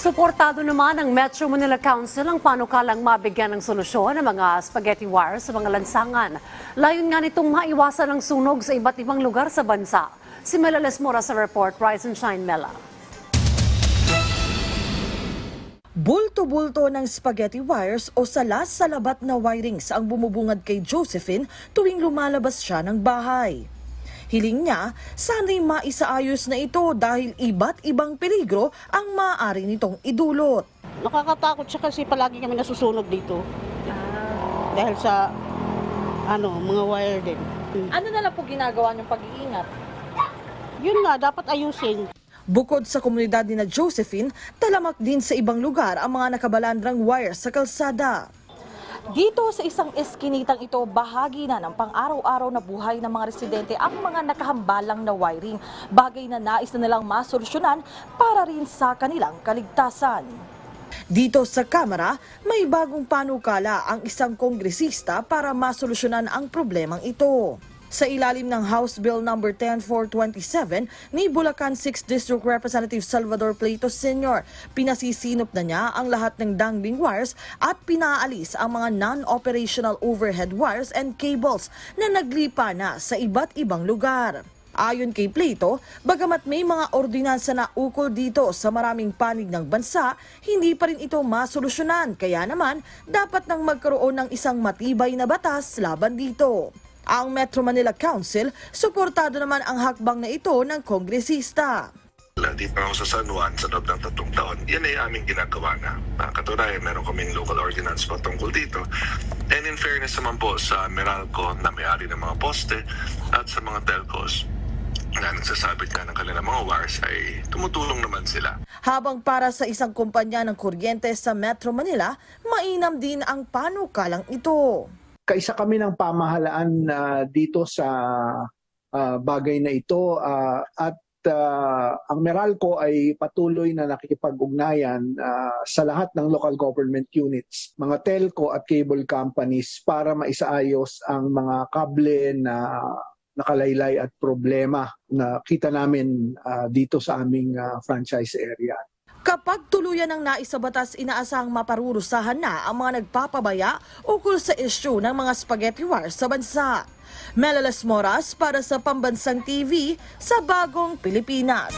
Suportado naman ng Metro Manila Council ang panukalang mabigyan ng solusyon ng mga spaghetti wires sa mga lansangan. Layon nga nitong maiwasan ang sunog sa iba't ibang lugar sa bansa. Si Mela Lesmora sa report. Rise and Shine, Mela. Bulto-bulto ng spaghetti wires o salas-salabat na wirings ang bumubungad kay Josephine tuwing lumalabas siya ng bahay. Hiling niya, sana'y maisaayos na ito dahil iba't ibang peligro ang maaari nitong idulot. Nakakatakot siya kasi palagi kami nasusunog dito. Dahil sa mga wire din. Ano na lang po ginagawa niyong pag-iingat? Yun nga, dapat ayusin. Bukod sa komunidad ni na Josephine, talamak din sa ibang lugar ang mga nakabalandrang wire sa kalsada. Dito sa isang eskinitang ito, bahagi na ng pang-araw-araw na buhay ng mga residente ang mga nakahambalang na wiring, bagay na nais na nilang masolusyonan para rin sa kanilang kaligtasan. Dito sa Kamara, may bagong panukala ang isang kongresista para masolusyonan ang problemang ito. Sa ilalim ng House Bill No. 10427 ni Bulacan 6th District Representative Salvador Plato Sr., pinasisinop na niya ang lahat ng dangling wires at pinaalis ang mga non-operational overhead wires and cables na naglipa na sa iba't ibang lugar. Ayon kay Plato, bagamat may mga ordinansa na ukol dito sa maraming panig ng bansa, hindi pa rin ito masolusyonan, kaya naman dapat nang magkaroon ng isang matibay na batas laban dito. Ang Metro Manila Council, suportado naman ang hakbang na ito ng kongresista. Dito ako sa San Juan sa loob ng 3 taon, yan ay aming ginagawa na. Katunayan, meron kaming local ordinance patungkol dito. And in fairness naman po sa Meralco na may-ari ng mga poste at sa mga telcos na nagsasabit nga ng kanilang mga wires ay tumutulong naman sila. Habang para sa isang kumpanya ng kuryente sa Metro Manila, mainam din ang panukalang ito. Kaisa kami ng pamahalaan dito sa bagay na ito at ang Meralco ay patuloy na nakikipag-ugnayan sa lahat ng local government units, mga telco at cable companies para maisaayos ang mga kable na nakalaylay at problema na kita namin dito sa aming franchise area. Kapag tuluyan ng naisabatas, inaasahang maparurusahan na ang mga nagpapabaya ukol sa isyu ng mga spaghetti wires sa bansa. Mela Lesmora para sa Pambansang TV sa Bagong Pilipinas.